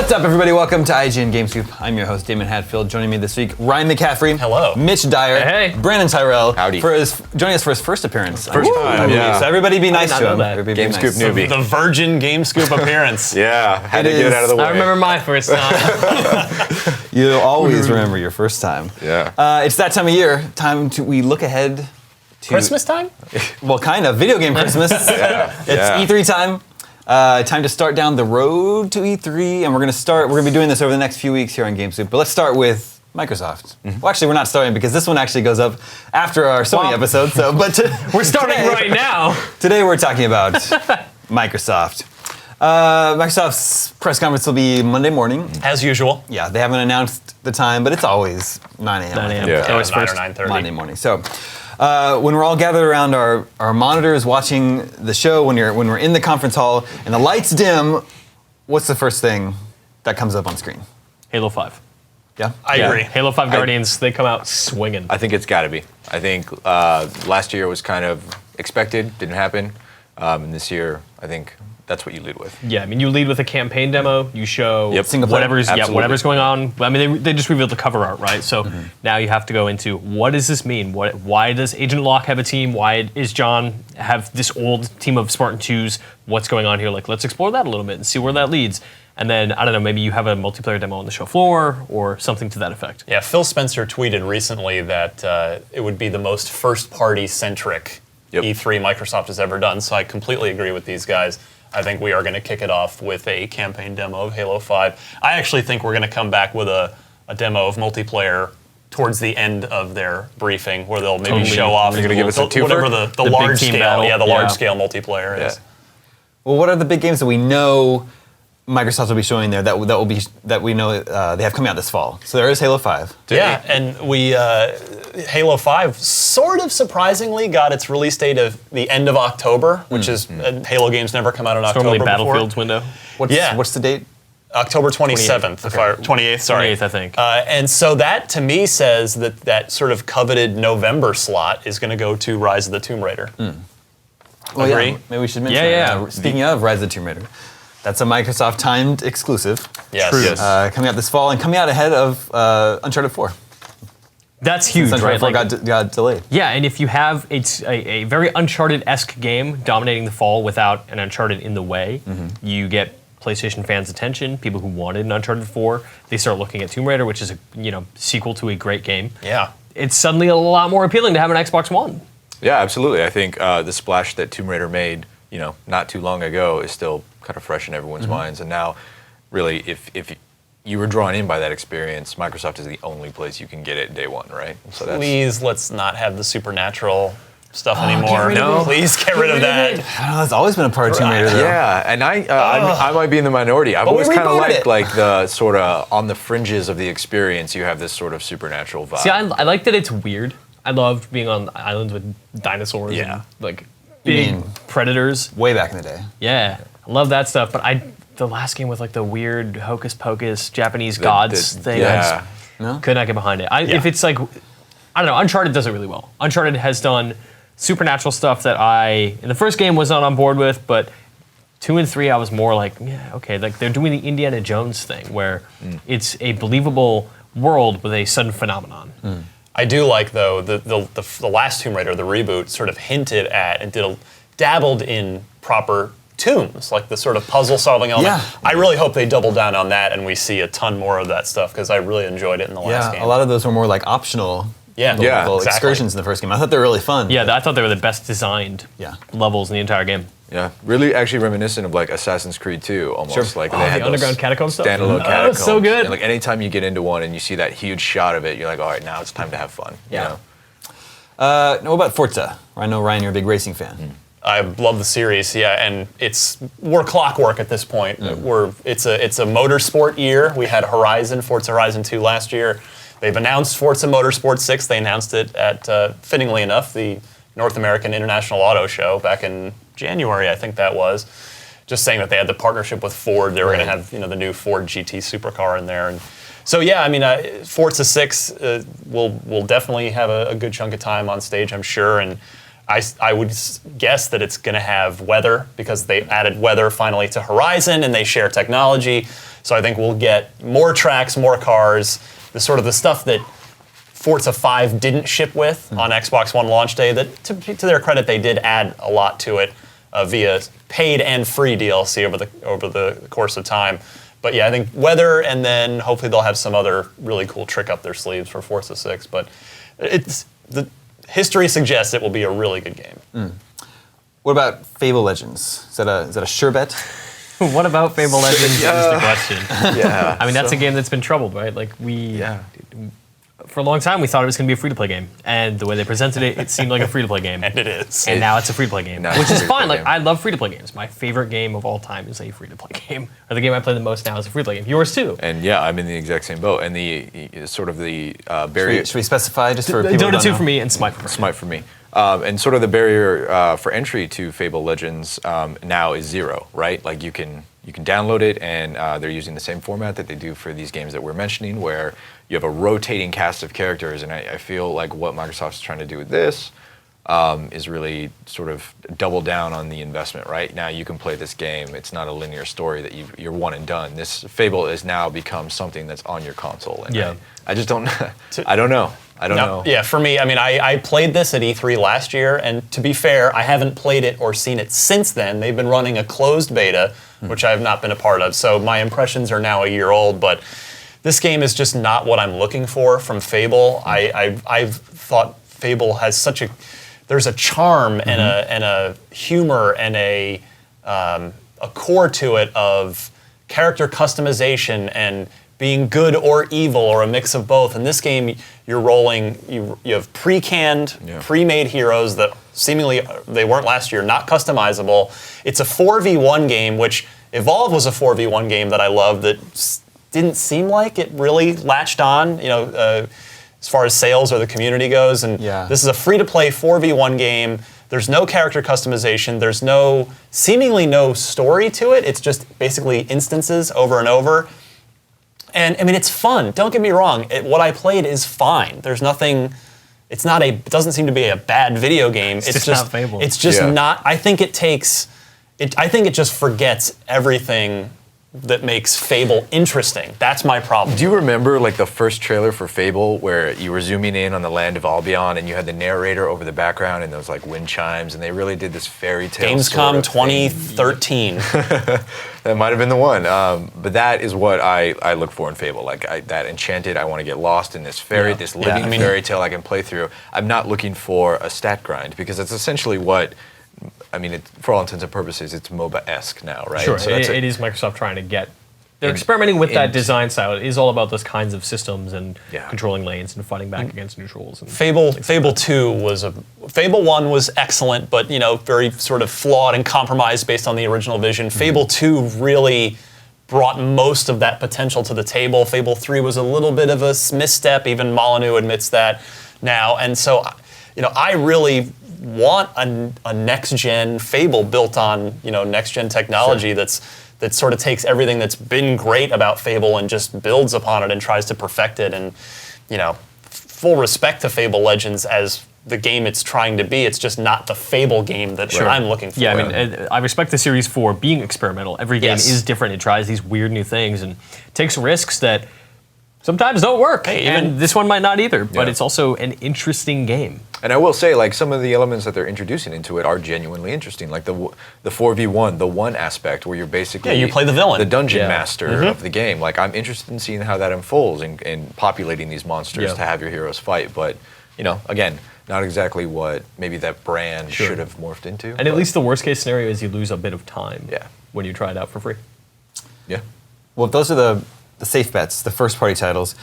What's up, everybody? Welcome to IGN Game Scoop. I'm your host, Damon Hatfield. Joining me this week, Ryan McCaffrey. Hello. Mitch Dyer. Hey. Brandon Tyrell. Howdy. Joining us for his first appearance. First time, yeah. So everybody be nice not to know him. that. Everybody be Game nice. Scoop newbie. The virgin Game Scoop appearance. Yeah, had to It get it out of the is- way. I remember my first time. You'll always remember your first time. Yeah. It's that time of year. We look ahead to Christmas time? Well, kind of. Video game Christmas. Yeah. It's yeah. E3 time. Time to start down the road to E3, and we're gonna be doing this over the next few weeks here on GameSoup. But let's start with Microsoft. Well, actually, we're not starting because this one actually goes up after our Sony episode. So, We're starting right now. Today we're talking about Microsoft. Microsoft's press conference will be Monday morning. As usual. Yeah, they haven't announced the time, but it's always 9 a.m. 9 a.m. Yeah. That was 9 or first. 9:30. Monday morning. So when we're all gathered around our monitors watching the show, when we're in the conference hall and the lights dim, what's the first thing that comes up on screen? Halo 5. Yeah? I agree. Halo 5 Guardians, they come out swinging. I think it's got to be. I think last year was kind of expected, didn't happen. And this year, I think that's what you lead with. Yeah, I mean, you lead with a campaign demo. You show Yep. Single player. whatever's going on. I mean, they just revealed the cover art, right? So now you have to go into what does this mean? Why does Agent Locke have a team? Why does John have this old team of Spartan 2s? What's going on here? Like, let's explore that a little bit and see where that leads. And then, I don't know, maybe you have a multiplayer demo on the show floor or something to that effect. Yeah, Phil Spencer tweeted recently that it would be the most first-party centric E3 Microsoft has ever done. So I completely agree with these guys. I think we are going to kick it off with a campaign demo of Halo 5. I actually think we're going to come back with a demo of multiplayer towards the end of their briefing, where they'll maybe Totally. show off They're gonna give us a twofer? whatever the big large team scale, battle. the Yeah. large scale multiplayer is. Well, what are the big games that we know Microsoft will be showing there that we know they have coming out this fall? So there is Halo 5. Yeah, and we Halo 5 sort of surprisingly got its release date of the end of October, which is Halo games never come out in October Normally before. Battlefield's window. What's the date? October 27th, 28th, sorry. 28th, I think. And so that to me says that sort of coveted November slot is going to go to Rise of the Tomb Raider. Well, Agree? yeah, maybe we should mention Yeah. speaking of Rise of the Tomb Raider, that's a Microsoft timed exclusive. Yes. True. Yes. Coming out this fall and coming out ahead of Uncharted 4. That's huge, Uncharted right? 4 Like, got delayed. yeah, and if you have a very Uncharted-esque game dominating the fall without an Uncharted in the way, you get PlayStation fans' attention. People who wanted an Uncharted 4, they start looking at Tomb Raider, which is a sequel to a great game. Yeah. It's suddenly a lot more appealing to have an Xbox One. Yeah, absolutely. I think the splash that Tomb Raider made, not too long ago, is still kind of fresh in everyone's minds. And now, really, if you were drawn in by that experience, Microsoft is the only place you can get it day one, right? So that's Please, let's not have the supernatural stuff anymore. rid of No, it. please get rid of that. I don't know, that's always been a part of Tomb Raider, though. Yeah, and I might be in the minority. I've But we always kind of rebooted liked it. like the sort of on the fringes of the experience. You have this sort of supernatural vibe. See, I like that it's weird. I loved being on islands with dinosaurs Yeah. and like big mean- predators. Way back in the day. Yeah, I love that stuff. But the last game with like the weird hocus pocus Japanese gods thing, I just Yeah. could not get behind it. If it's like, I don't know, Uncharted does it really well. Uncharted has done supernatural stuff that in the first game was not on board with, but 2 and 3 I was more like, yeah, okay, like they're doing the Indiana Jones thing where it's a believable world with a sudden phenomenon. I do like, though, the last Tomb Raider, the reboot, sort of hinted at and dabbled in proper tombs, like the sort of puzzle-solving element. Yeah. I really hope they double down on that and we see a ton more of that stuff, because I really enjoyed it in the last game. A lot of those were more like optional Yeah, little exactly. excursions in the first game. I thought they were really fun. Yeah, I thought they were the best designed levels in the entire game. Yeah, really actually reminiscent of like Assassin's Creed 2, almost. Sure. Like Oh, they the had those underground catacomb stuff? Standalone Oh, catacombs. so good. And like anytime you get into one and you see that huge shot of it, you're like, all right, now it's time to have fun. Yeah. You know? What about Forza? I know, Ryan, you're a big racing fan. I love the series, yeah, and we're clockwork at this point. It's a motorsport year. We had Forza Horizon 2 last year. They've announced Forza Motorsport 6. They announced it at, fittingly enough, the North American International Auto Show back in January, I think that was. Just saying that they had the partnership with Ford. They were going to have the new Ford GT supercar in there. And so yeah, I mean, Forza 6 will definitely have a good chunk of time on stage, I'm sure. And I would guess that it's going to have weather because they added weather finally to Horizon and they share technology. So I think we'll get more tracks, more cars, the sort of the stuff that Forza 5 didn't ship with on Xbox One launch day. That, to their credit, they did add a lot to it via paid and free DLC over the course of time. But yeah, I think weather, and then hopefully they'll have some other really cool trick up their sleeves for Forza 6. But the history suggests it will be a really good game. What about Fable Legends? Is that a sure bet? What about Fable Legends is the question. Yeah. I mean, that's a game that's been troubled, right? Like for a long time, we thought it was going to be a free-to-play game, and the way they presented it, it seemed like a free-to-play game. And it is. And now it's a free-to-play game, Now it's which a is free-to-play fine. Like, game. I love free-to-play games. My favorite game of all time is a free-to-play game. Or the game I play the most now is a free-to-play game. Yours too. And yeah, I'm in the exact same boat. And the sort of the barrier. Should we specify just for people who Dota don't 2 know? for me and Smite for Smite for me. And sort of the barrier for entry to Fable Legends now is 0, right? Like you can download it, and they're using the same format that they do for these games that we're mentioning, where you have a rotating cast of characters. And I feel like what Microsoft's trying to do with this is really sort of double down on the investment, right? Now you can play this game. It's not a linear story that you're one and done. This Fable has now become something that's on your console. And Yeah. I just don't, I don't know. I don't know. Yeah, for me, I mean, I played this at E3 last year, and to be fair, I haven't played it or seen it since then. They've been running a closed beta, which I have not been a part of, so my impressions are now a year old, but this game is just not what I'm looking for from Fable. I've thought Fable has there's a charm and a humor and a core to it of character customization and being good or evil or a mix of both. In this game, you're rolling, you have pre-canned, pre-made heroes that seemingly, they weren't last year, not customizable. It's a 4v1 game, which Evolve was a 4v1 game that I loved that didn't seem like it really latched on, as far as sales or the community goes. And this is a free-to-play 4v1 game. There's no character customization. There's seemingly no story to it. It's just basically instances over and over. And I mean, it's fun. Don't get me wrong. What I played is fine. There's nothing. It doesn't seem to be a bad video game. It's just not Fable. It's just not. I think it takes. I think it just forgets everything that makes Fable interesting. That's my problem. Do you remember like the first trailer for Fable where you were zooming in on the land of Albion and you had the narrator over the background and those like wind chimes, and they really did this fairy tale Gamescom sort of thing? 2013. That might have been the one. But that is what I look for in Fable. Like that enchanted, I want to get lost in this this living fairy tale I can play through. I'm not looking for a stat grind, because it's essentially what, I mean, for all intents and purposes, it's MOBA-esque now, right? Sure, So it is Microsoft trying to get. They're experimenting with that design style. It is all about those kinds of systems and controlling lanes and fighting back against neutrals. And Fable 2 Fable 1 was excellent, but very sort of flawed and compromised based on the original vision. Fable 2 really brought most of that potential to the table. Fable 3 was a little bit of a misstep. Even Molyneux admits that now. And so, I really want a next-gen Fable built on next-gen technology that sort of takes everything that's been great about Fable and just builds upon it and tries to perfect it. And full respect to Fable Legends as the game it's trying to be. It's just not the Fable game that I'm looking for. Yeah, I mean, I respect the series for being experimental. Every game is different. It tries these weird new things and takes risks that sometimes don't work. And this one might not either, but it's also an interesting game. And I will say, like, some of the elements that they're introducing into it are genuinely interesting. Like the 4v1, the one aspect where you're basically you play the villain, the dungeon master of the game. Like, I'm interested in seeing how that unfolds and populating these monsters to have your heroes fight. But again, not exactly what maybe that brand should have morphed into. And at least the worst case scenario is you lose a bit of time when you try it out for free. Yeah. Well, if those are the safe bets, the first-party titles,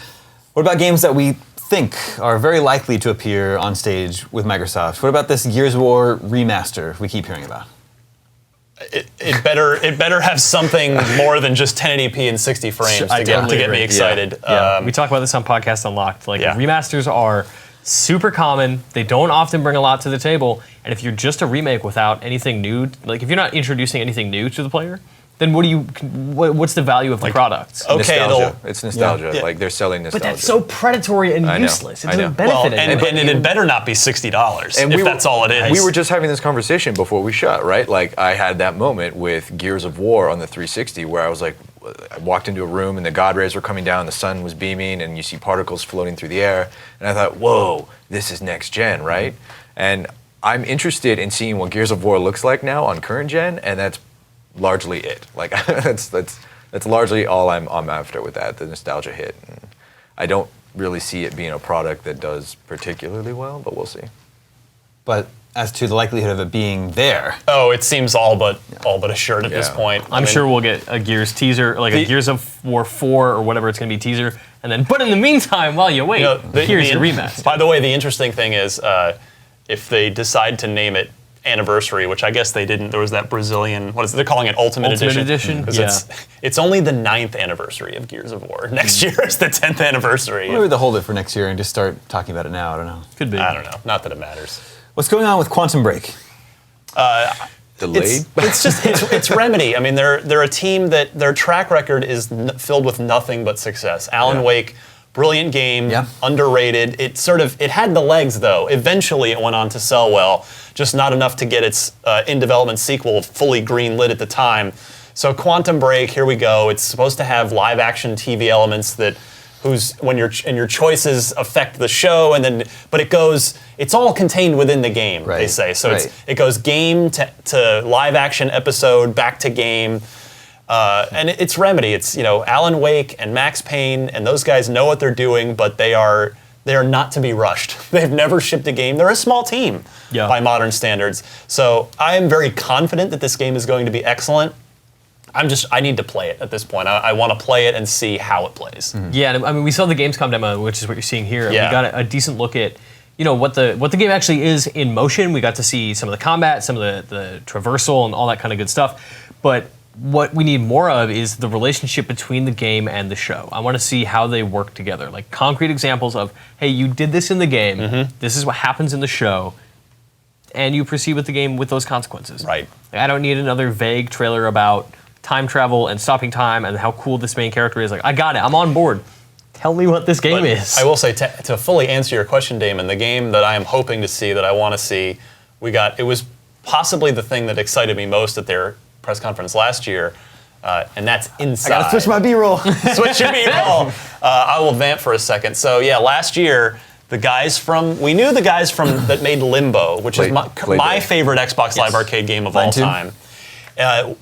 what about games that we think are very likely to appear on stage with Microsoft? What about this Gears of War remaster we keep hearing about? It better have something more than just 1080p and 60 frames to get me excited. We talk about this on Podcast Unlocked. Remasters are super common. They don't often bring a lot to the table. And if you're just a remake without anything new, like if you're not introducing anything new to the player, then what's the value of the products? Okay, nostalgia. It's nostalgia. Yeah. Like they're selling nostalgia. But that's so predatory and I know, useless. It I know. doesn't benefit Well, anyone. and it better not be $60 if that's all it is. We were just having this conversation before we shot, right? Like I had that moment with Gears of War on the 360 where I was like, I walked into a room and the God rays were coming down, the sun was beaming, and you see particles floating through the air, and I thought, whoa, this is next gen, right? And I'm interested in seeing what Gears of War looks like now on current gen, and that's largely it. Like that's largely all I'm after with that, the nostalgia hit. And I don't really see it being a product that does particularly well, but we'll see. But as to the likelihood of it being there, Oh, it seems all but assured at this Yeah. point. I'm sure we'll get a Gears teaser, like a Gears of War 4 or whatever it's going to be teaser, and then. But in the meantime, while you wait, here's your remaster. By the way, the interesting thing is, if they decide to name it Anniversary, which I guess they didn't, there was that Brazilian, what is it? They're calling it Ultimate Edition. 'Cause Yeah. it's only the 9th anniversary of Gears of War. Next year is the 10th anniversary. maybe they'll hold it for next year and just start talking about it now. I don't know. Could be. I don't know. Not that it matters. What's going on with Quantum Break? Delayed? It's Remedy. I mean, they're a team that their track record is filled with nothing but success. Alan Wake, brilliant game, Yeah. underrated. It had the legs though. Eventually, it went on to sell well, just not enough to get its in development sequel fully green-lit at the time. So Quantum Break, here we go. It's supposed to have live action TV elements that when your choices affect the show, but it's all contained within the game. They Right, say so. right. It goes game to live action episode, back to game, and it's Remedy. It's Alan Wake and Max Payne, and those guys know what they're doing, but they are not to be rushed. They've never shipped a game. They're a small team by modern standards. So I am very confident that this game is going to be excellent. I need to play it at this point. I want to play it and see how it plays. Yeah, and I mean, we saw the Gamescom demo, which is what you're seeing here. And Yeah. we got a decent look at, what the game actually is in motion. We got to see some of the combat, some of the traversal, and all that kind of good stuff. But what we need more of is the relationship between the game and the show. I want to see how they work together, like concrete examples of, hey, you did this in the game. This is what happens in the show. And you proceed with the game with those consequences. Right. I don't need another vague trailer about time travel and stopping time and how cool this main character is. Like, I got it. I'm on board. Tell me what this game But is. I will say, to fully answer your question, Damon, the game that I am hoping to see, that I want to see, it was possibly the thing that excited me most at their press conference last year, and that's Inside. I gotta switch my B-roll. Switch your B-roll. I will vamp for a second. So yeah, last year, we knew the guys from that made Limbo, which is my favorite Xbox Live Arcade game of all time.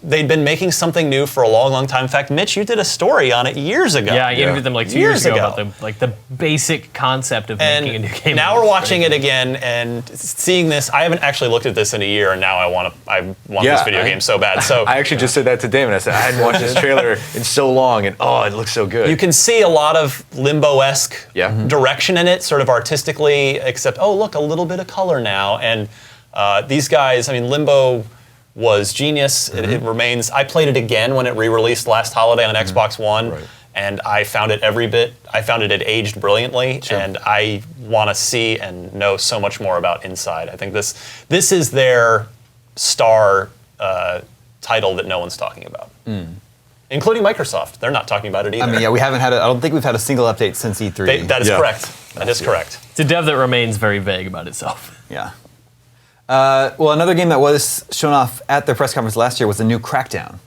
They'd been making something new for a long, long time. In fact, Mitch, you did a story on it years ago. Yeah, I interviewed them like 2 years ago about the basic concept of making a new game. Now we're watching it again and seeing this. I haven't actually looked at this in a year, and now I want this video game so bad. So I actually just said that to Damon. I said I hadn't watched this trailer in so long, and it looks so good. you can see a lot of Limbo-esque direction in it, sort of artistically, except, look, a little bit of color now. And these guys, I mean, Limbo was genius. It remains. I played it again when it re-released last holiday on Xbox One, and I found it had aged brilliantly, and I want to see and know so much more about Inside. I think this is their star title that no one's talking about, including Microsoft. They're not talking about it either. I mean, yeah, I don't think we've had a single update since E3. That is correct. That is correct. It's a dev that remains very vague about itself. Yeah. Well, another game that was shown off at their press conference last year was the new Crackdown.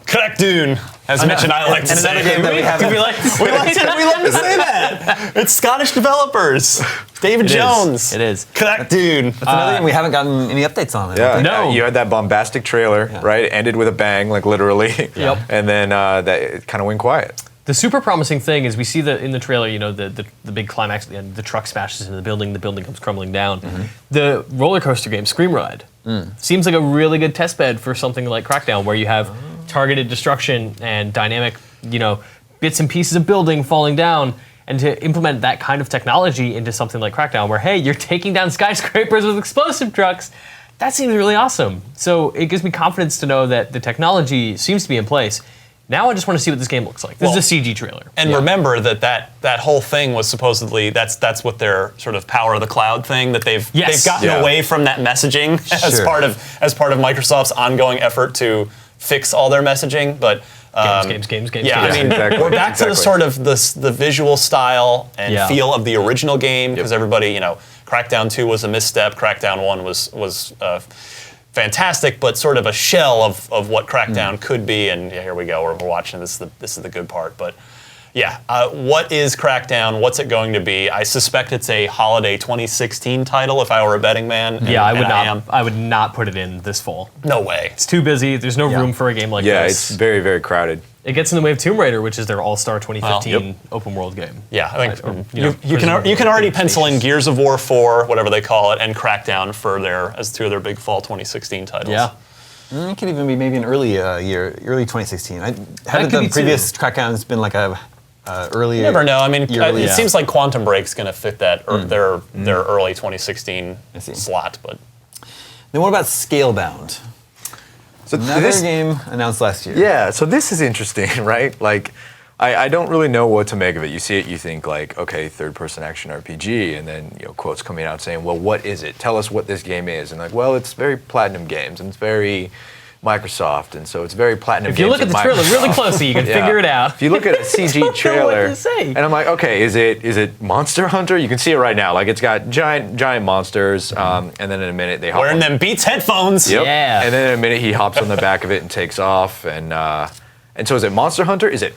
Crackdown, as Mitch and I like to say. Another game that we haven't. we like to say that. It's Scottish developers. David Jones. It is. Crackdown. It's another game we haven't gotten any updates on. I don't Yeah, think. No. You had that bombastic trailer, right? It ended with a bang, like literally. Yep. And then that it kind of went quiet. The super promising thing is we see in the trailer, the big climax at the end, the truck smashes into the building comes crumbling down. The roller coaster game, Scream Ride, seems like a really good test bed for something like Crackdown, where you have targeted destruction and dynamic, bits and pieces of building falling down, and to implement that kind of technology into something like Crackdown, where, hey, you're taking down skyscrapers with explosive trucks, that seems really awesome. So it gives me confidence to know that the technology seems to be in place. Now I just want to see what this game looks like. This is a CG trailer. And remember that whole thing was supposedly that's what their sort of power of the cloud thing that they've gotten away from that messaging as part of Microsoft's ongoing effort to fix all their messaging, but games. Yeah, I mean, Exactly, we're back to the exactly. sort of the visual style and Yeah. feel of the original game, because everybody, you know, Crackdown 2 was a misstep, Crackdown 1 was fantastic, but sort of a shell of what Crackdown could be, and here we go, we're watching this is the good part, but yeah, what is Crackdown? What's it going to be? I suspect it's a holiday 2016 title if I were a betting man. and- Yeah, and I would not put it in this fall. No way. It's too busy. There's no room for a game like Yeah, this. it's very, very crowded. It gets in the way of Tomb Raider, which is their all-star 2015 open world game. Yeah, I think Or, you can presumably already big pencil in stages. Gears of War 4, whatever they call it, and Crackdown as two of their big fall 2016 titles. Yeah. It could even be maybe an early early 2016. Hadn't could be the previous Crackdown's been like a earlier? You never know. I mean, it early. seems like Quantum Break's going to fit that their early 2016 I see. slot, but Then what about Scalebound? So Another game announced last year. Yeah, so this is interesting, right? Like, I don't really know what to make of it. You see it, you think like, okay, third-person action RPG, and then quotes coming out saying, well, what is it? Tell us what this game is. And like, well, it's very Platinum Games, and it's very Microsoft, and so it's very Platinum If Games. you look at the with trailer really Microsoft. closely, you can Yeah. figure it out. If you look at a CG know what trailer, to say. and I'm like, okay, is it Monster Hunter? You can see it right now. Like, it's got giant monsters, and then in a minute they hop wearing on. them Beats headphones. Yep. Yeah. And then in a minute he hops on the back of it and takes off. And so is it Monster Hunter? Is it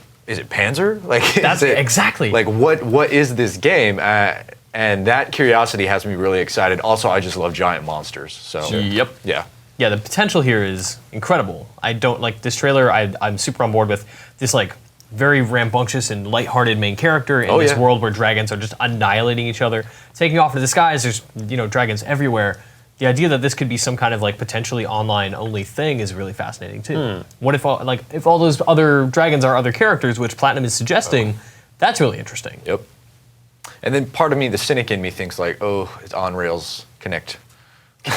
Panzer? Like That's is it, exactly. Like what is this game? And that curiosity has me really excited. Also, I just love giant monsters. So Yep. yeah. Yeah, the potential here is incredible. I don't like this trailer. I'm super on board with this like very rambunctious and lighthearted main character in this yeah. world where dragons are just annihilating each other, taking off into the skies. There's dragons everywhere. The idea that this could be some kind of like potentially online only thing is really fascinating too. What if all those other dragons are other characters, which Platinum is suggesting? That's really interesting. Yep. And then part of me, the cynic in me, thinks like, oh, it's on rails Connect.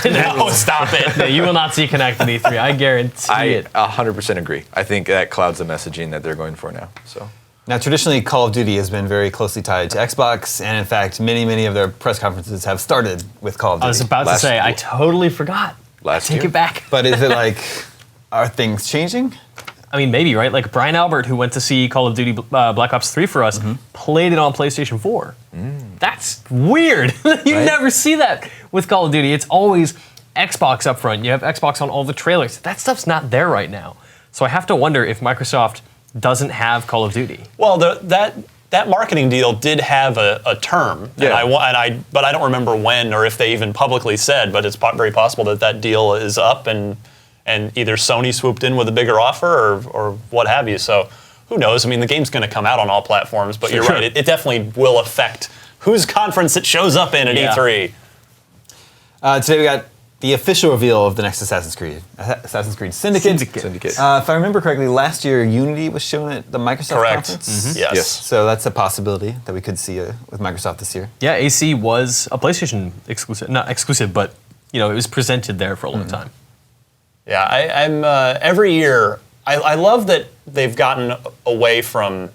No, stop it. Yeah, you will not see Connect in E3. I guarantee it. I 100% agree. I think that clouds the messaging that they're going for now. So. Now, traditionally, Call of Duty has been very closely tied to Xbox, and in fact, many of their press conferences have started with Call of Duty. I was about to Last say, I year. totally forgot. Last Take year? it back. But is it like, are things changing? I mean, maybe, right? Like Brian Albert, who went to see Call of Duty Black Ops 3 for us, played it on PlayStation 4. That's weird. You never see that with Call of Duty. It's always Xbox up front. You have Xbox on all the trailers. That stuff's not there right now. So I have to wonder if Microsoft doesn't have Call of Duty. Well, that marketing deal did have a term, Yeah. but I don't remember when or if they even publicly said. But it's very possible that deal is up, and either Sony swooped in with a bigger offer or what have you. So who knows? I mean, the game's going to come out on all platforms, but you're Sure. right. It definitely will affect whose conference it shows up in at Yeah. E3. Today we got the official reveal of the next Assassin's Creed Syndicate. Syndicate. If I remember correctly, last year Unity was shown at the Microsoft Correct. conference. Yes. Yes. So that's a possibility that we could see with Microsoft this year. Yeah, AC was a PlayStation exclusive. Not exclusive, but it was presented there for a long time. Yeah, I'm every year. I love that they've gotten away from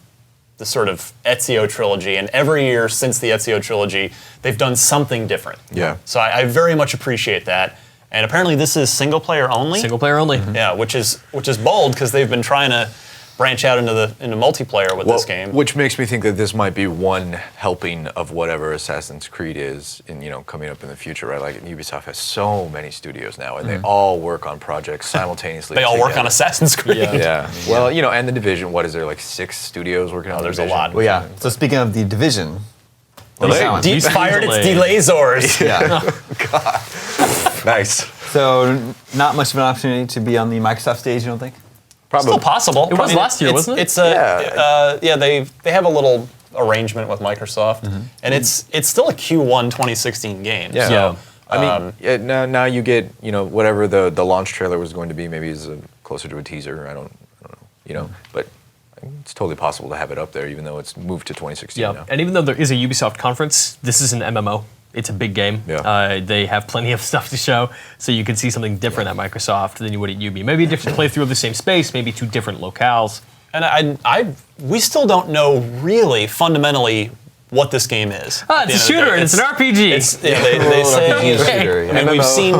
the sort of Ezio trilogy, and every year since the Ezio trilogy, they've done something different. Yeah. So I very much appreciate that. And apparently, this is single player only. Single player only. Yeah, which is bold because they've been trying to branch out into multiplayer with this game. Which makes me think that this might be one helping of whatever Assassin's Creed is coming up in the future, right? Like Ubisoft has so many studios now, and they all work on projects simultaneously. They all work together. on Assassin's Creed. Yeah. Yeah. Well, and the Division. What is there, like 6 studios working on? Oh, the there's a Division? lot. Well, yeah. So speaking of the Division, Deep Deep fired its delay. delayzors. yeah. Nice. So not much of an opportunity to be on the Microsoft stage, you don't think? Probably. Still possible. It was last year, wasn't it? It's they have a little arrangement with Microsoft, and it's still a Q1 2016 game. Yeah. So, Yeah. I mean, now you get whatever the launch trailer was going to be. Maybe is closer to a teaser. I don't know. But it's totally possible to have it up there, even though it's moved to 2016 Yeah, now. and even though there is a Ubisoft conference, this is an MMO. It's a big game. Yeah. They have plenty of stuff to show, so you can see something different at Microsoft than you would at Ubi. Maybe a different playthrough of the same space, maybe 2 different locales. and we still don't know really fundamentally what this game is. It's a shooter and it's an RPG. They say shooter, yeah. I mean, we've seen.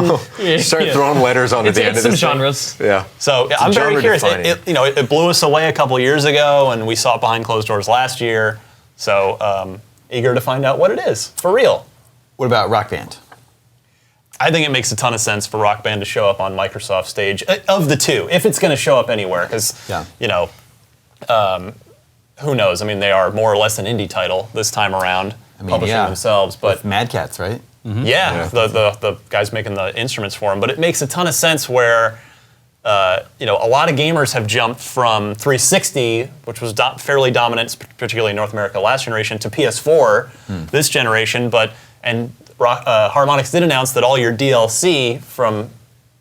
Start throwing letters on at the end of some this thing. genres. Yeah. So I'm very genre curious. defining. It blew us away a couple years ago, and we saw it behind closed doors last year. So eager to find out what it is for real. What about Rock Band? I think it makes a ton of sense for Rock Band to show up on Microsoft stage of the two, if it's going to show up anywhere, because who knows? I mean, they are more or less an indie title this time around, publishing themselves. But Mad Catz, right? The guys making the instruments for them. But it makes a ton of sense where a lot of gamers have jumped from 360, which was fairly dominant, particularly in North America last generation, to PS4 this generation. And Harmonix did announce that all your DLC from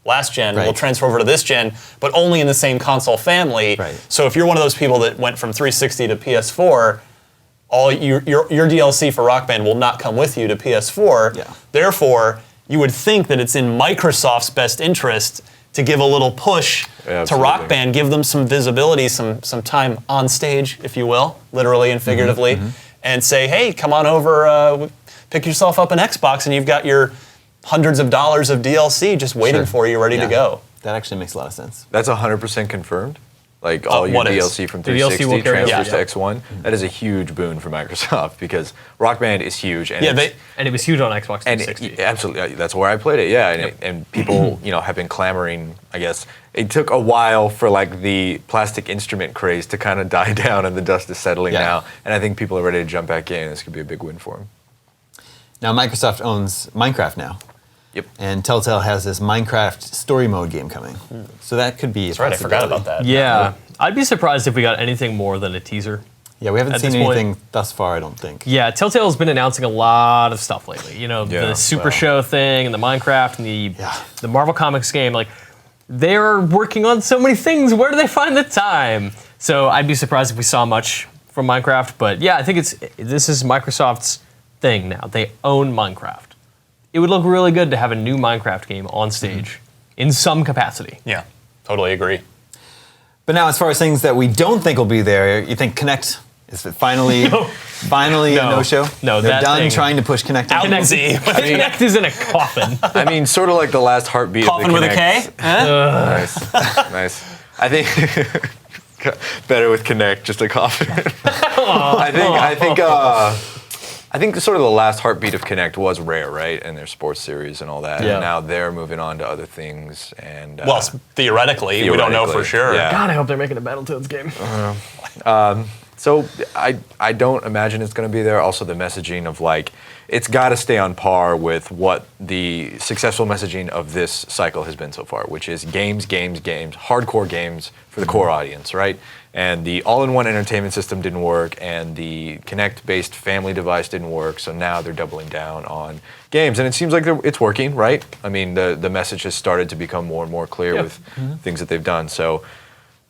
last gen will transfer over to this gen, but only in the same console family. Right. So if you're one of those people that went from 360 to PS4, all your DLC for Rock Band will not come with you to PS4. Yeah. Therefore, you would think that it's in Microsoft's best interest to give a little push to Rock Band, give them some visibility, some time on stage, if you will, literally and figuratively, and say, hey, come on over, pick yourself up an Xbox, and you've got your hundreds of dollars of DLC just waiting for you, ready to go. That actually makes a lot of sense. That's 100% confirmed. Like all your DLC from 360 transfers to X1. That is a huge boon for Microsoft because Rock Band is huge. And and it was huge on Xbox 360. Absolutely, that's where I played it. Yeah, and people have been clamoring. I guess it took a while for like the plastic instrument craze to kind of die down, and the dust is settling now. And I think people are ready to jump back in. This could be a big win for them. Now Microsoft owns Minecraft now. Yep. And Telltale has this Minecraft story mode game coming. So that could be. That's right, I forgot about that. Yeah. I'd be surprised if we got anything more than a teaser. Yeah, we haven't seen anything thus far, I don't think. Yeah, Telltale's been announcing a lot of stuff lately. The Super Show thing and the Minecraft and the Marvel Comics game. Like, they're working on so many things. Where do they find the time? So I'd be surprised if we saw much from Minecraft. But yeah, I think this is Microsoft's thing now. They own Minecraft. It would look really good to have a new Minecraft game on stage in some capacity. Yeah, totally agree. But now, as far as things that we don't think will be there, you think Kinect is it finally a no-show? No, they're done trying to push Kinect out. Kinect is in a coffin. I mean, sort of like the last heartbeat coffin of the Kinect. Kinect. With a K? Nice. I think better with Kinect, just a coffin. I think sort of the last heartbeat of Kinect was Rare, right? And their sports series and all that. Yeah. And now they're moving on to other things. And well, theoretically, we don't know for sure. Yeah. God, I hope they're making a Battletoads game. So I don't imagine it's going to be there. Also, the messaging of like, it's got to stay on par with what the successful messaging of this cycle has been so far, which is games, hardcore games for the core audience, right? And the all-in-one entertainment system didn't work, and the Kinect-based family device didn't work, so now they're doubling down on games. And it seems like it's working, right? I mean, the message has started to become more and more clear with things that they've done. So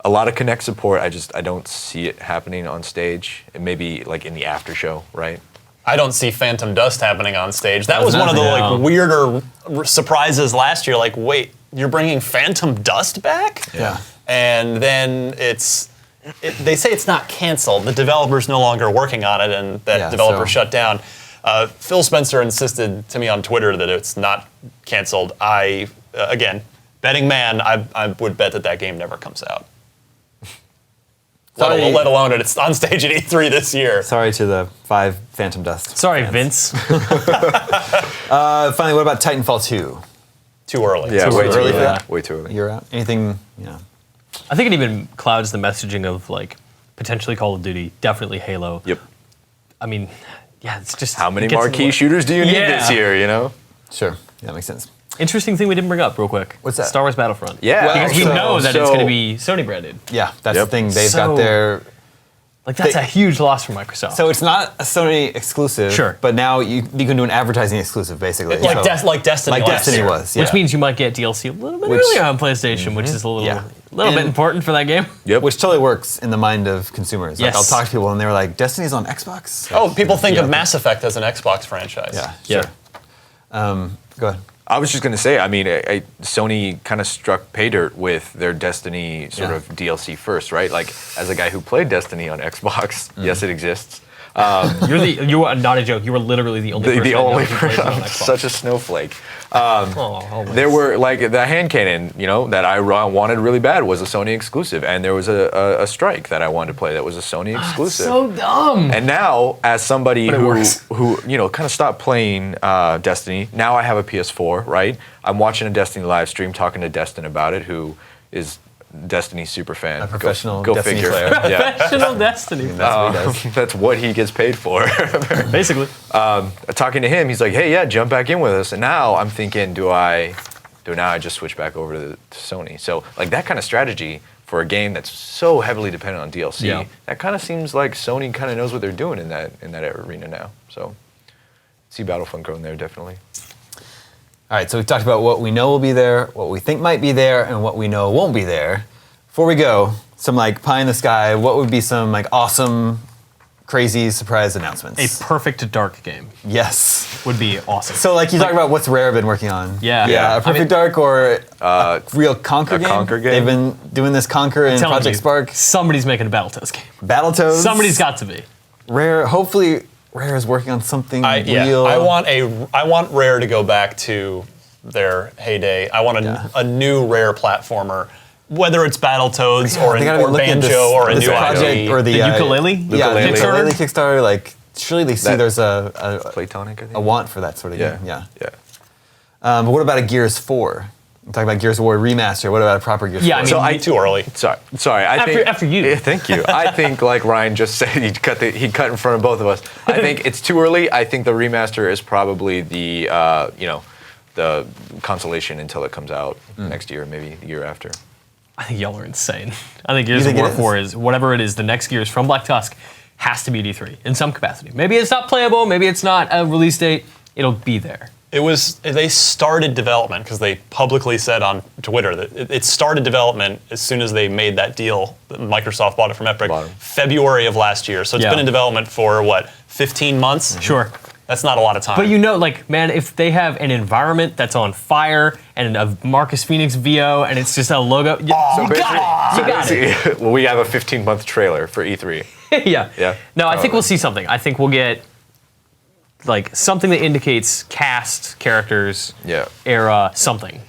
a lot of Kinect support, I don't see it happening on stage. It may be like in the after show, right? I don't see Phantom Dust happening on stage. That was one of the weirder surprises last year. Like, wait, you're bringing Phantom Dust back? Yeah. And then they say it's not canceled. The developer's no longer working on it, and that developer shut down. Phil Spencer insisted to me on Twitter that it's not canceled. Again, betting man, I would bet that game never comes out. Let alone it's on stage at E3 this year. Sorry to the 5 Phantom Dust. Sorry, fans. Vince. Finally, what about Titanfall 2? Too early. Yeah, way too early. Yeah. Way too early. You're out. Anything, I think it even clouds the messaging of like potentially Call of Duty, definitely Halo. Yep. I mean, yeah, it's just how many marquee shooters do you need this year? Sure. Yeah, that makes sense. Interesting thing we didn't bring up real quick. What's that? Star Wars Battlefront. Yeah. Because we know that it's going to be Sony branded. Yeah, that's the thing. They've got their. Like that's a huge loss for Microsoft. So it's not a Sony exclusive. Sure. But now you can do an advertising exclusive, basically. Like Destiny. Like Destiny was. Yeah. Which means you might get DLC a little bit earlier on PlayStation, which is a little bit important for that game. Yep. Which totally works in the mind of consumers. Like Yes. I'll talk to people and they're like, Destiny's on Xbox? Oh, people think of Mass Effect as an Xbox franchise. Yeah, sure. Go ahead. I was just going to say, I mean, Sony kind of struck pay dirt with their Destiny sort of DLC first, right? Like, as a guy who played Destiny on Xbox, yes, it exists. You are not a joke. You were literally the only person. The I know only who plays it on person. Xbox. Such a snowflake. Always. There were like the hand cannon, that I wanted really bad was a Sony exclusive, and there was a strike that I wanted to play that was a Sony exclusive. So dumb. And now, as somebody But it works. who kind of stopped playing Destiny, now I have a PS4, right? I'm watching a Destiny live stream, talking to Destin about it, who is Destiny super fan. A professional Go Destiny figure. player. Yeah. Professional Destiny. That's what he does. That's what he gets paid for. Basically. Talking to him, he's like, "Hey, yeah, jump back in with us." And now I'm thinking, do I just switch back over to Sony? So like that kind of strategy for a game that's so heavily dependent on DLC, Yeah. that kind of seems like Sony kind of knows what they're doing in that arena now. So see Battlefront growing there definitely. All right, so we've talked about what we know will be there, what we think might be there, and what we know won't be there. Before we go, some like pie in the sky, what would be some like awesome, crazy surprise announcements? A perfect dark game Yes. would be awesome. So like you talk about what's Rare been working on. Yeah. Yeah, a Perfect I mean- Dark or a real Conquer a game. Conquer game. They've been doing this Conquer in Telling Project you, Spark. Somebody's making a Battletoads game. Battletoads. Somebody's got to be. Rare, hopefully Rare is working on something real. I want Rare to go back to their heyday. I want a new Rare platformer, whether it's Battletoads or They gotta be or looking at Banjo this- or a this new project IP. or the ukulele? Yeah, the Ukulele. ukulele Kickstarter. Like surely they see That- there's a Playtonic, I think. want for that sort of Yeah. game. Yeah. Yeah. But what about a Gears 4? I'm talking about Gears of War remaster. What about a proper Gears Yeah, 4? I So mean, too early. Sorry. After you. Yeah, thank you. I think, like Ryan just said, he cut in front of both of us. I think it's too early. I think the remaster is probably the the consolation until it comes out next year, maybe the year after. I think y'all are insane. I think Gears of think it War is? 4 is whatever it is, the next Gears from Black Tusk has to be D3 in some capacity. Maybe it's not playable, maybe it's not a release date, it'll be there. They started development because they publicly said on Twitter that it started development as soon as they made that deal. Microsoft bought it from Epic Bought it. February of last year. So it's Yeah. been in development for what, 15 months? Sure. That's not a lot of time. But man, if they have an environment that's on fire and a Marcus Phoenix VO and it's just a logo, you got it. You got it. Well, we have a 15-month trailer for E3. Yeah. Yeah. No, I think we'll see something. I think we'll get like something that indicates cast, characters, Yeah. era, something.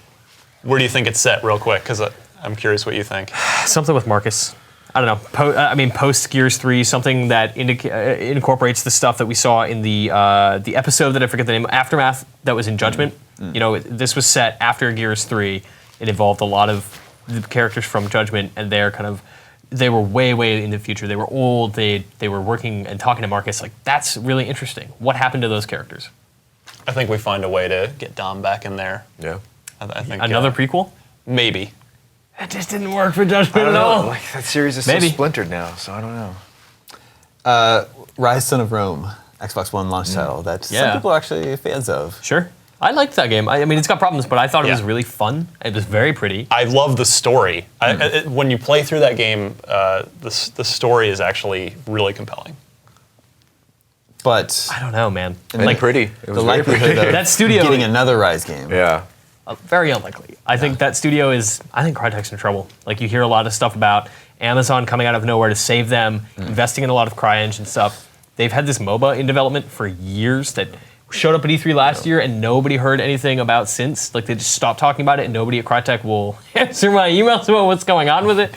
Where do you think it's set, real quick? Because I'm curious what you think. Something with Marcus. I don't know. Post Gears 3, something that incorporates the stuff that we saw in the episode that I forget the name, Aftermath, that was in Judgment. This was set after Gears 3. It involved a lot of the characters from Judgment, and they were way, way in the future. They were old. They were working and talking to Marcus. Like, that's really interesting. What happened to those characters? I think we find a way to get Dom back in there. Yeah. I think Another prequel? maybe. It just didn't work for Judgment I don't at all. know. Like, that series is Maybe. so splintered now, so I don't know. Rise Son of Rome, Xbox One launch title that some Yeah. people are actually fans of. Sure. I liked that game. I mean, it's got problems, but I thought it was Yeah. really fun. It was very pretty. I love the story. When you play through that game, the story is actually really compelling. But I don't know, man. And Like, pretty. It the was very likelihood pretty. of That studio- getting another Rise game. Yeah. very unlikely. I think that studio is. I think Crytek's in trouble. Like, you hear a lot of stuff about Amazon coming out of nowhere to save them, investing in a lot of CryEngine stuff. They've had this MOBA in development for years that showed up at E3 last year and nobody heard anything about since. Like, they just stopped talking about it and nobody at Crytek will answer my emails about what's going on with it.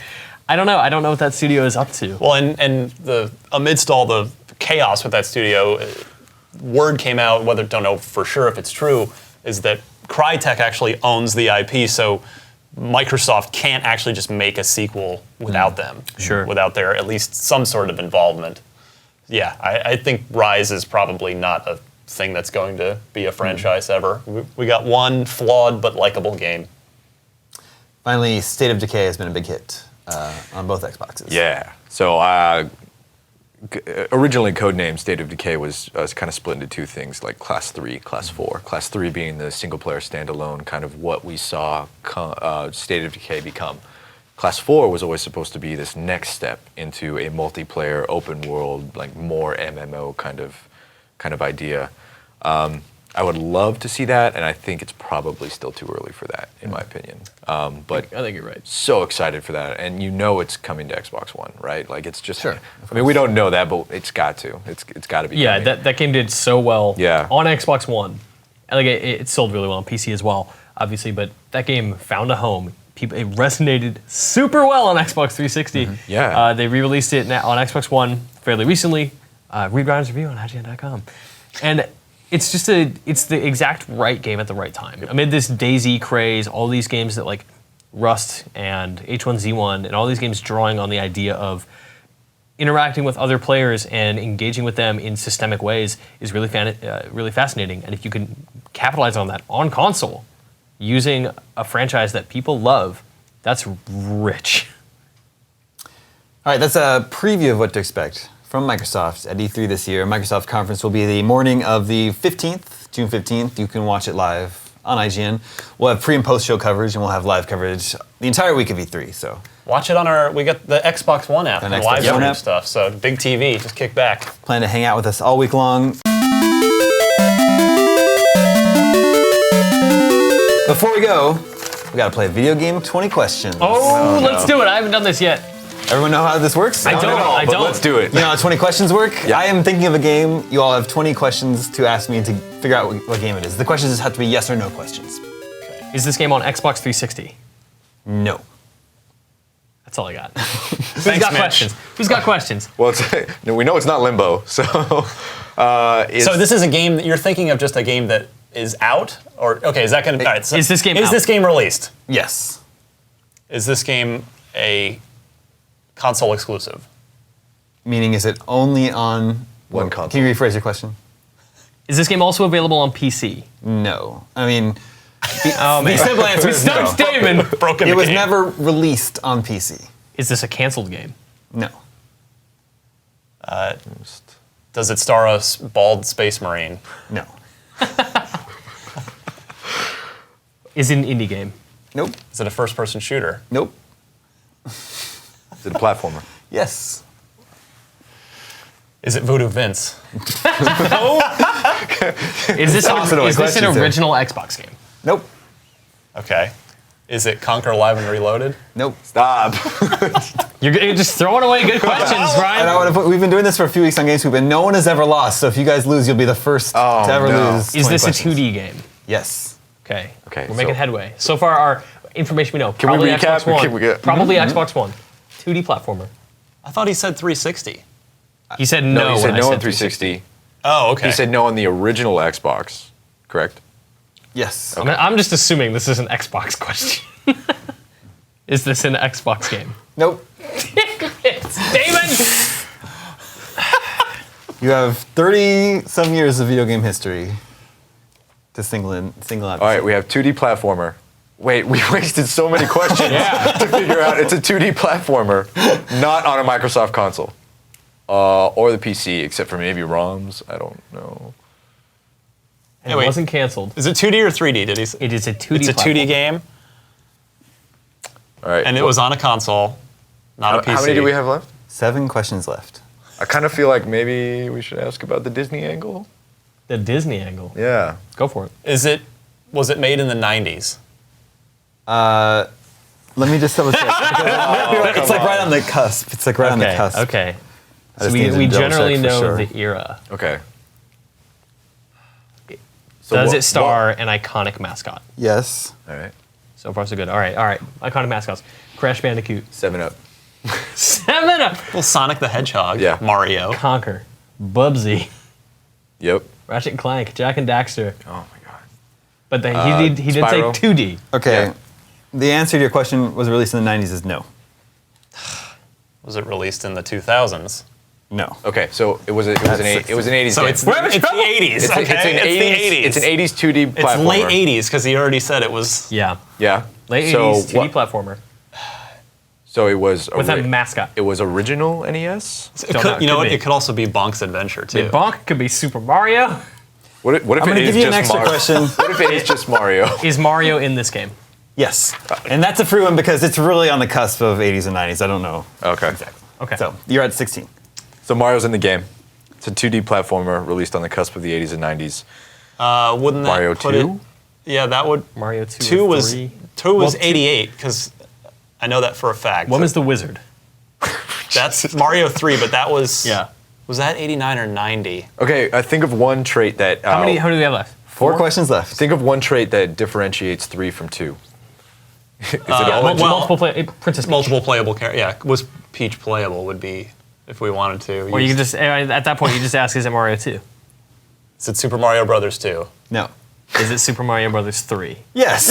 I don't know. I don't know what that studio is up to. Well, and amidst all the chaos with that studio, word came out, don't know for sure if it's true, is that Crytek actually owns the IP, so Microsoft can't actually just make a sequel without them. Sure. Without their at least some sort of involvement. Yeah, I think Rise is probably not a thing that's going to be a franchise ever. We got one flawed but likable game. Finally, State of Decay has been a big hit on both Xboxes. Yeah. So originally codenamed State of Decay was kind of split into two things, like Class 3, Class 4. Class 3 being the single-player standalone, kind of what we saw State of Decay become. Class 4 was always supposed to be this next step into a multiplayer, open world, like more MMO kind of idea. I would love to see that, and I think it's probably still too early for that, in my opinion. But I think you're right. so excited for that, and you know it's coming to Xbox One, right? Like it's just. Sure, I mean, we don't know that, but it's got to. It's got to be. Yeah, coming. that game did so well Yeah. on Xbox One. And like it sold really well on PC as well, obviously, but that game found a home. It resonated super well on Xbox 360. Yeah. They re-released it on Xbox One fairly recently. Read Ryan's review on IGN.com. And it's just it's the exact right game at the right time. Amid this DayZ craze, all these games that like Rust and H1Z1 and all these games drawing on the idea of interacting with other players and engaging with them in systemic ways is really really fascinating. And if you can capitalize on that on console, using a franchise that people love, that's rich. All right, that's a preview of what to expect from Microsoft at E3 this year. Microsoft conference will be the morning of the 15th, June 15th. You can watch it live on IGN. We'll have pre and post show coverage, and we'll have live coverage the entire week of E3. So Watch it on we got the Xbox One app An and Xbox live One stream app. stuff. So big TV, just kick back. plan to hang out with us all week long. Before we go, we got to play a video game of 20 questions. Oh, let's do it. I haven't done this yet. Everyone know how this works? I don't. But let's do it. You know how 20 questions work? Yeah. I am thinking of a game. You all have 20 questions to ask me to figure out what game it is. The questions just have to be yes or no questions. Is this game on Xbox 360? No. That's all I got. Who's Thanks, got Mitch. questions? Who's got questions? Well, we know it's not Limbo, so. So this is a game that you're thinking of, just a game that is out, or okay, is that going to? All right, so Is this game Is out? this game released? Yes. Is this game a console exclusive? Meaning, is it only on One console. Can you rephrase your question? Is this game also available on PC? No. I mean, Oh the simple answer We is no. stumped Damon. Broken. It the was game. never released on PC. Is this a canceled game? No. Does it star a bald space marine? No. Is it an indie game? Nope. Is it a first-person shooter? Nope. Is it a platformer? Yes. Is it Voodoo Vince? Is this, Opposite of my is this an questions there. original Xbox game? Nope. Okay. Is it Conquer Live and Reloaded? Nope. Stop. You're just throwing away good questions, I Ryan. don't want to we've been doing this for a few weeks on GameScoop, and no one has ever lost. So if you guys lose, you'll be the first Oh, to ever no. lose. Is 20 this questions. a 2D game? Yes. Okay. Okay, We're making so- headway. So far, our information we know. we Probably recap, Xbox or One. can we get- Probably Xbox One. 2D platformer. I thought he said 360. He said no. No, he said when I no on said 360. Oh, okay. He said no on the original Xbox, correct? Yes. I'm just assuming this is an Xbox question. Is this an Xbox game? Nope. Damon! You have 30 some years of video game history to single out. All right, we have 2D platformer. Wait, we wasted so many questions to figure out it's a 2D platformer, not on a Microsoft console. Or the PC, except for maybe ROMs. I don't know. And Hey, wait. it wasn't canceled. Is it 2D or 3D? Did he say? It is a 2D It's a 2D platform. game, All right. and it was on a console, not a PC. How many do we have left? 7 questions left. I kind of feel like maybe we should ask about the Disney angle. The Disney angle. Yeah. Go for it. Was it made in the 90s? Let me just double check. It's like right on the cusp. It's like right on the cusp. Okay. I So just we, needed to we double generally check for know sure. the era. Okay. So Does what- it star an iconic mascot? Yes. All right. So far, so good. All right. Iconic mascots. Crash Bandicoot. 7-Up. 7-Up. Well, Sonic the Hedgehog. Yeah. Mario. Conquer. Bubsy. Yep. Ratchet and Clank. Jack and Daxter. Oh my god. But then he did say Spyro. 2D. Okay. Yeah. The answer to your question, was it released in the 90s, is no. Was it released in the 2000s? No. Okay, so it was an 80s So game. it's the 80s. It's okay? an 80s. the 80s. It's an 80s 2D It's platformer. late 80s because he already said it was. Yeah. Yeah. Late So 80s 2D what- platformer. So it was With a mascot. It was original NES. It Don't could, know, you know could what? be. It could also be Bonk's Adventure too. Bonk could be Super Mario. What if I'm it going to is give you an just extra Mario? question. What if it is just Mario? Is Mario in this game? Yes. And that's a free one because it's really on the cusp of 80s and 90s. I don't know. Okay. Exactly. Okay. So you're at 16. So Mario's in the game. It's a 2D platformer released on the cusp of the 80s and 90s. Wouldn't that Mario put 2? it? Yeah, that would. Mario 2 Two or was 3. 2 was Well, 88 because I know that for a fact. When was the Wizard? That's Mario 3, but that was. Yeah. Was that 89 or 90? Okay, I think of one trait that. How many do we have left? 4 questions left. Think of one trait that differentiates 3 from 2. Is it all well, in two? Multiple play, Princess Peach. Multiple playable character. Yeah, was Peach playable would be if we wanted to. Or you can just, at that point, you just ask, is it Mario 2? Is it Super Mario Brothers 2? No. Is it Super Mario Brothers 3? Yes.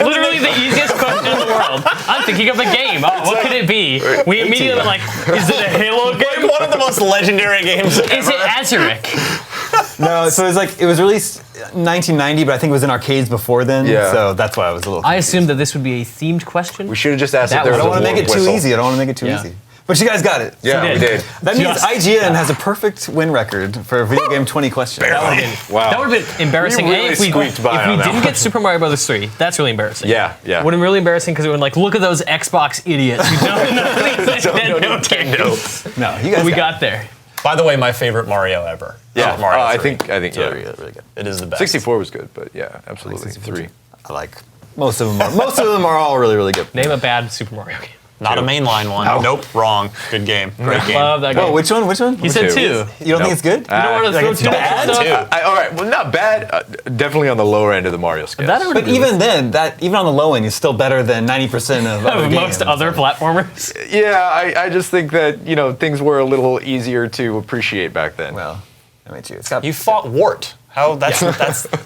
Literally the easiest question in the world. I'm thinking of a game. Oh, what could it be? We immediately were like, is it a Halo game? One of the most legendary games ever. Is it Azuric? No, so it was released 1990, but I think it was in arcades before then. Yeah. So that's why I was a little I confused. assumed that this would be a themed question. We should have just asked That if there was was I don't a want to make it warm too whistle. easy. I don't want to make it too Yeah. easy. But you guys got it. Yeah, did. we did. That means Just- IGN has a perfect win record for a video game 20 questions. That would have been, Wow. that would have been embarrassing. We really if we squeaked by on that didn't one. get Super Mario Brothers 3, that's really embarrassing. Yeah, yeah. Would have been really embarrassing because it would look at those Xbox idiots who don't know anything. Don't know Nintendo. Nintendo. No, you guys We got got there. By the way, my favorite Mario ever. Yeah, Mario I 3. think it. yeah. Really good, really good. It is the best. 64 was good, but yeah, absolutely 3. I like most of them. Most of them are all really, really good. Name a bad Super Mario game. Not a mainline one. No. Nope, wrong. Good game. Great game. Love that game. Oh, which one? Which one? He said 2. You You don't think it's good? don't want to like throw it's too much bad, stuff? too. All right, well, not bad. Definitely on the lower end of the Mario scale. That I would But agree even then, even on the low end, is still better than 90% of other with. games. Most other platformers. Yeah, I just think that things were a little easier to appreciate back then. Well, I mean, it's got You fought Wart. How that's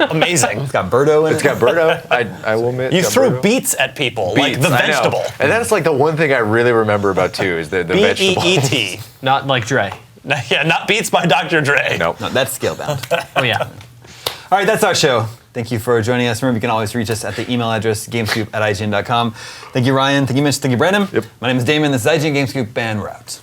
amazing. it's got Birdo in it. It's got Birdo. I will admit. You it's got threw Birdo. beets at people, like Beets, the I know. vegetable. And that's like the one thing I really remember about 2 is the vegetable. B-E-E-T. Not like Dre. Yeah, not Beats by Dr. Dre. Nope. No, that's Scalebound. Oh, yeah. All right, that's our show. Thank you for joining us. Remember, you can always reach us at the email address, gamescoop@ign.com. Thank you, Ryan. Thank you, Mitch. Thank you, Brandon. Yep. My name is Damon. This is IGN Gamescoop, and we're out.